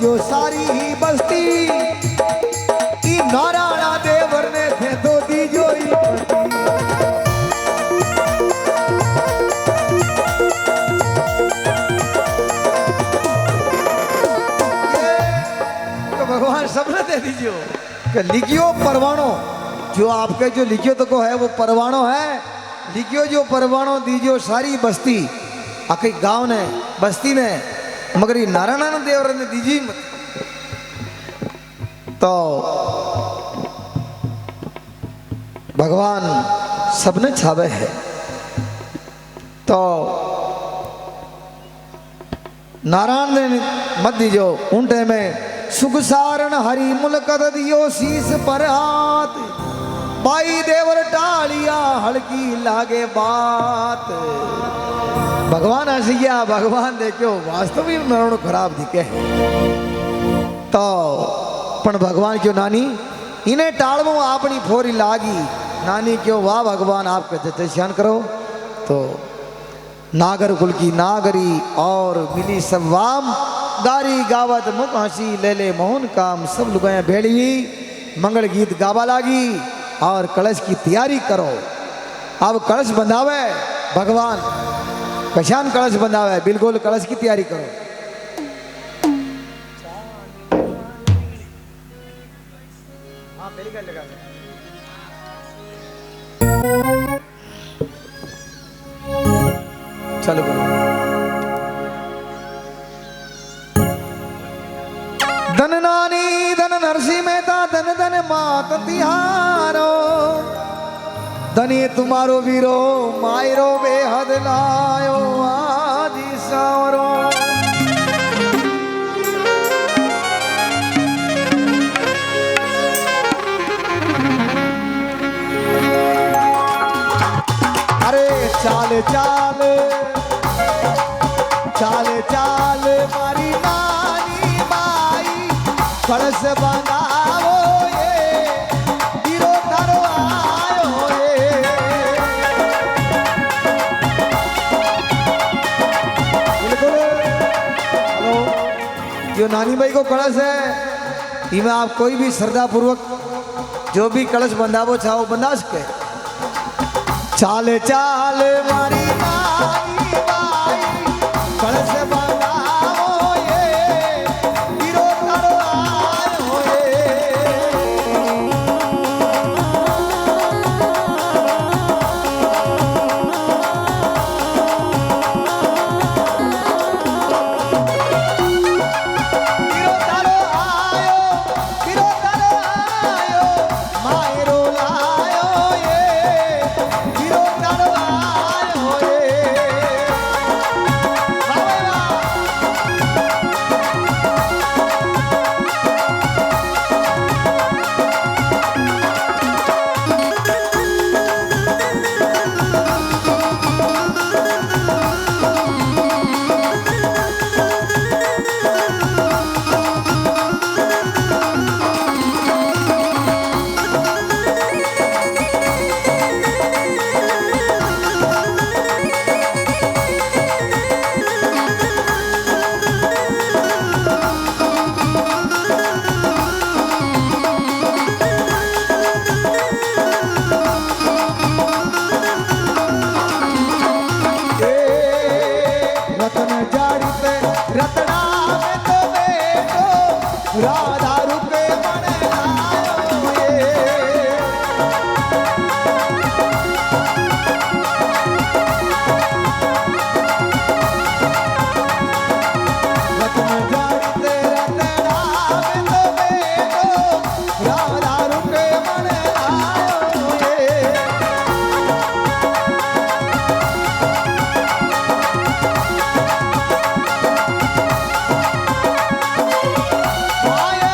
दीजो सारी ही बस्ती ई नारायणा देवर ने थे तो दीजो ही पति। तो भगवान सबने दे दीजियो कि लिखियो परवाणो जो आपके जो लिखियो तो को है वो परवाणो है। लिखियो जो परवाणो दीजियो सारी बस्ती आखिर गांव ने बस्ती ने मगर ये नारायण देवर ने दीजिए मत। तो भगवान सबने छावे है तो नारायण ने मत दीजो उन टाइम में सुख सारण हरि मुलकत दियो शीस पर हाथ बाई देवर टालिया हल्की लागे बात। भगवान हंसी गया भगवान देखो वास्तव में नारायण खराब दिखे तो पण भगवान क्यों नानी इन्हें टालवो अपनी फोरी लागी नानी क्यों वाह भगवान आपके जतन करो। तो नागर कुल की नागरी और मिली सब वाम गारी गावत मुख हंसी ले ले मोहन काम सब लुगाया भेड़ी मंगल गीत गावा लागी और कलश की तैयारी करो। अब कलश बंधावे भगवान कशान कलश बंधावे बिल्कुल कलश की तैयारी करो। चलो करो। धन नानी धन नरसिंह मेहता धन धन मात तिहारो धनी तुम्हारो वीरो मायरो बेहद लायो आदि सावरो। अरे चाल चाल चाल चाल मारी नानी माई कलश बंधाओ ये वीरो तारो आयो ये। बिल्कुल हेलो जो नानी माई को कलश है इनमें आप कोई भी श्रद्धा पूर्वक जो भी कलश बंधावो चाहो बंधा सके। चाल चाल मारी नानी माई कलश बंधाओ ये वीरो तारो आयो ये। वीरो तारो आयो वीरो तारो आयो मायरो लायो ये वीरो तारो आयो ये। रतन जाड़ते रतना में तो बेटो राधा रुके मन लायो ये। रतन जाड़ते रतना में तो बेटो राधा रुके मन लायो ये। माया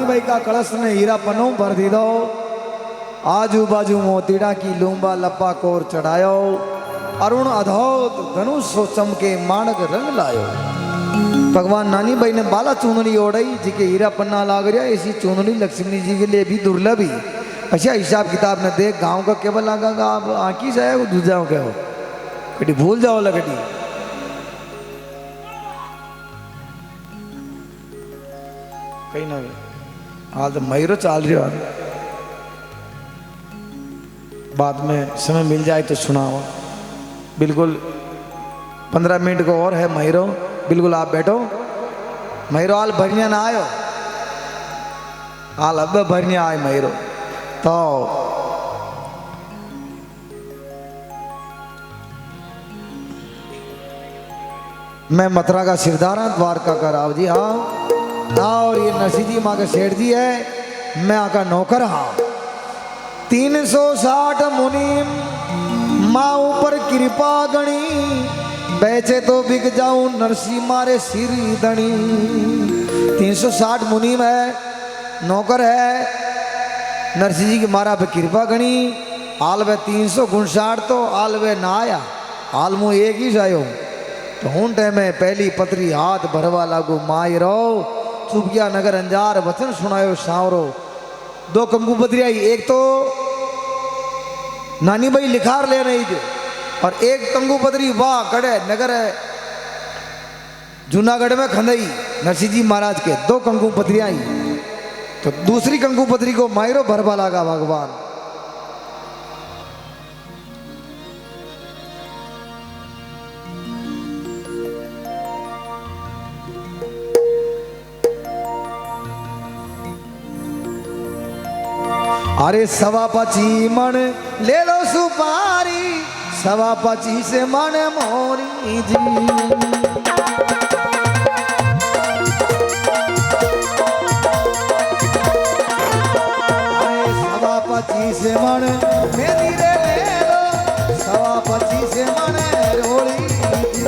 भाई का कलश ने हीरा पन्नों भर दी दो, आजू बाजू मोतीड़ा की लूंबा लप्पा कोर चढ़ायो, अरुण अधौत धनुष सो चमके माणक रंग लायो। भगवान नानी भाई ने बाला चुनरी ओढ़ाई जी के हीरा पन्ना लाग रहा, ऐसी चुनरी लक्ष्मी जी के लिए भी दुर्लभ ही। अच्छा हिसाब किताब ने देख, गांव का केवल लगा आप आँखी से आए दूजाओ क्या हो, कटी भूल जाओ लगटी कहीं ना हाल तो मयूरो चाल रही हो। बाद में समय मिल जाए तो सुनाओ। बिल्कुल 15 मिनट को और है मयूरो, बिल्कुल आप बैठो। मयूरो हाल भरने ना आयो, हाल अब भरने आए मयूरो। तो मैं मथुरा का सिरदार हूं, द्वारका का राव जी हाँ। और ये नरसिंह जी माँ के सेठ जी है, मैं आका नौकर हाँ। 360 मुनीम माँ ऊपर कृपा गणी, बेचे तो बिक जाऊं नरसिंह मारे सिर दणी। 360 मुनीम है, नौकर है, नरसिंह जी की मारा पे कृपा गणी। आल वे 359 तो आल वे ना आया, आल मुँह एक ही जायो। तो हूं टाइम में पहली पत्री हाथ भरवा लागू माई रो, चुपिया नगर अंजार वचन सुनायो सावरो। 2 कंकु पत्री आई, एक तो नानी भाई लिखार ले रही थी, और एक कंकु पत्री वाह कड़े नगर है जूनागढ़ में खंदई नरसिंह जी महाराज के 2 कंकु पत्री आई। तो दूसरी कंकु पत्री को मायरो भरवा लागा भगवान। अरे 25 मन ले लो सुपारी, 25 मन मोरी जी। अरे 25 मन मेरी रे ले लो, 25 मन रोड़ी जी।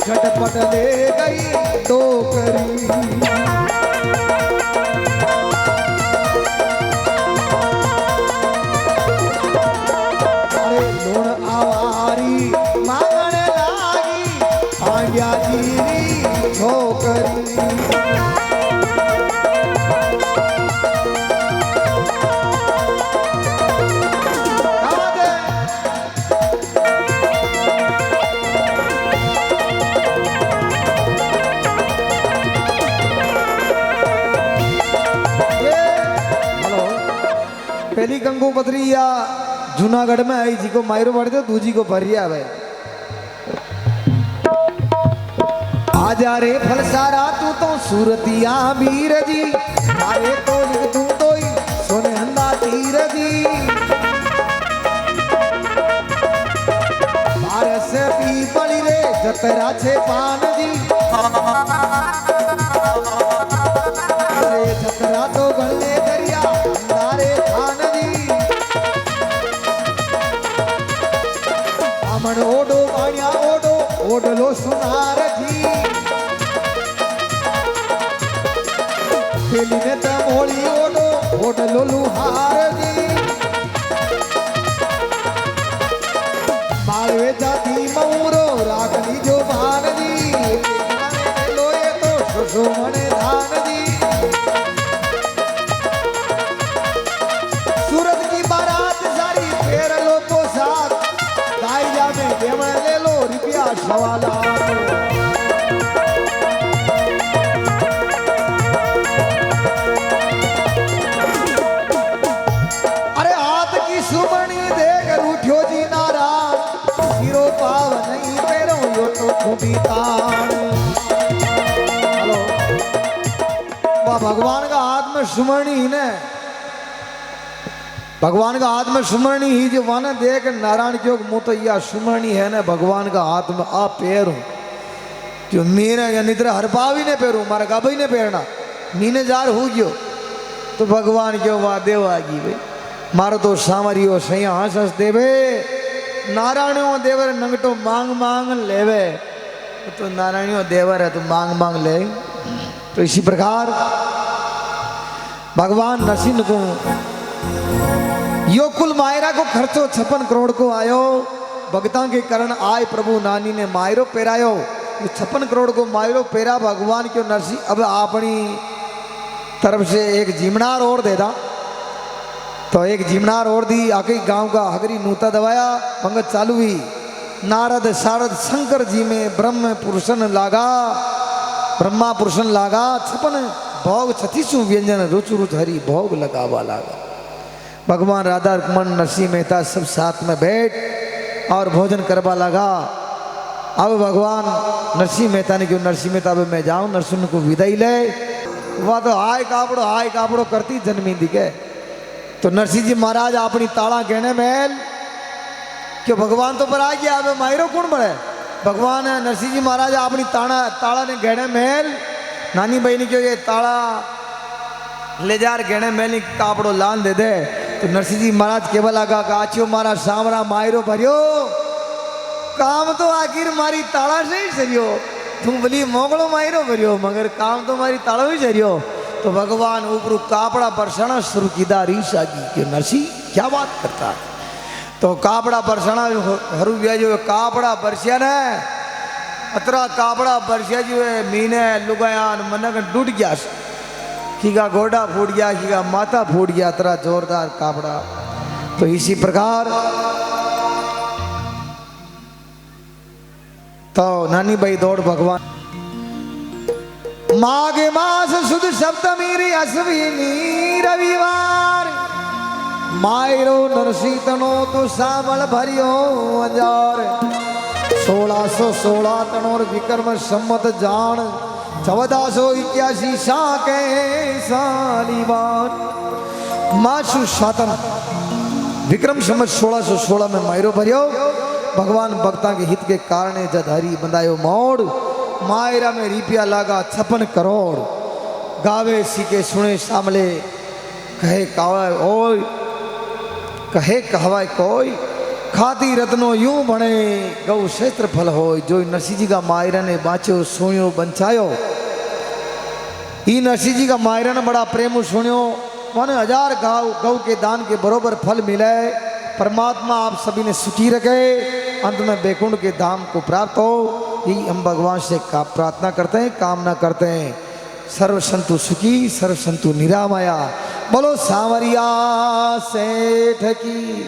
झटपट ले गई टोकरी। अरे लूण आवारी मांगण लागी, पांड्या जीरी छोकरी। पहली कंकु पत्री या जूनागढ़ में आई जी को मायरो बढ़ दो, दूजी को भरिया भाई। आजा रे फलसारा तू तो सूरतिया वीर जी, मारे तो लिख तू तो ही सोने हंदा तीर जी। भारत से पी पड़ी रे जतरा छे पान जी, अरे जतरा तो गले दरिया अंधारे खान जी। अमन ओडो बाणिया ओडो ओडलो सुनार जी, पेली ने तमोली ओडो ओडलो लुहार जी। मालवे जाती मऊरो राखली जो भान जी, लोए तो सुसो मने धान जी। सूरत की बारात सारी फेर लो तो साथ, दाइया में देवण ले लो रुपया 1.25 लाख। होती तान। हेलो, वह भगवान का हाथ में सुमरणी ही ने, भगवान का हाथ में सुमरणी ही जो वहां देख नारायण क्यों मुँह तो यह सुमरणी है ना भगवान का हाथ में आ पैर जो मीने या निद्र हर पावी ने पैरू मारा गाभी ने पैरना मीने जार हो गयो तो भगवान क्यों वाह देव आगी भाई मारो तो सामरियो सैया हंस हंस देवे नारायणियों देवर नंगटो मांग मांग लेवे तो नारायणियों देवर है तो मांग मांग ले। तो इसी प्रकार भगवान नरसिंह को यो कुल मायरा को खर्चो 56 करोड़ को आयो भगतां के कारण आय प्रभु नानी ने मायरो पेरायो 56 करोड़ को मायरो पेरा भगवान क्यों नरसिंह अब अपनी तरफ से एक जीमनार और दे दा तो एक जीमनार और दी आके गांव का हगरी नूता दबाया पंगत चालू हुई नारद शारद शंकर जी में ब्रह्म पुरुषन लागा ब्रह्मा पुरुषन लागा 56 भोग 36 व्यंजन रुचु रुच हरी भोग लगावा लागा। भगवान राधा रमन नरसिंह मेहता सब साथ में बैठ और भोजन करवा लगा। अब भगवान नरसिंह मेहता ने क्यों नरसिंह मेहता अब मैं जाऊं नरसिंह को विदाई ले वह तो हाय कापड़ो करती जन्मी दिखे तो नरसिंह जी महाराज अपनी ताला गहने महल क्यों भगवान तो पर आ गया अब मायरो कौन बड़े भगवान नरसिंह जी महाराज अपनी ताला ने गहने महल नानी बहनी क्यों ये ताला ले जा गहने महल कापड़ो लान दे दे तो नरसिंह जी महाराज केवल आगा काचियो मारा सामरा मायरो भरियो काम तो आखिर मारी ताला से ही सरियो तुम बोली मोगलो मायरो भरियो मगर काम तो मारी ताला ही सरियो। तो भगवान ऊपर कापड़ा बरसाना शुरू कीदा रीस आगी कि नरसिंह क्या बात करता है तो कापड़ा बरसाना हरू गया जो कापड़ा बरसिया ने अतरा कापड़ा बरसिया जो है मीने लुगायान मनक डूट गया खीगा गोडा फूट गया खीगा माथा फूट गया अतरा जोरदार कापड़ा। तो इसी प्रकार तो नानी भाई दौड़ भगवान माघ मास सुद सप्तमी री अश्विनी रविवार मायरो नरसीतनो तो सावल भरियो अंजार 1616 तनोर विक्रम सम्मत जान 1481 साके सालीवार मासु सातन विक्रम सम्मत 1616 में मायरो भरियो भगवान भक्ता के हित के कारण जद हरी बंदायो मोड़ मायरा में रुपया लागा 56 करोड़ गावे सीके सुने सामले कहे कावाय ओय कहे कहवाय कोई खाती रत्नो यूं बने गौ क्षेत्र फल हो जो नरसिंह जी का मायरा ने बाँचो सोयो बंचायो ई नरसिंह जी का मायरा ने बड़ा प्रेम सुनियो माने 1000 गौ के दान के बरोबर फल मिले परमात्मा आप सभी ने सुखी रखे अंत में बैकुंठ के धाम को प्राप्त हो यही हम भगवान से प्रार्थना करते हैं कामना करते हैं। सर्व संतु सुखी सर्व संतु निरामया बोलो सांवरिया सेठ की।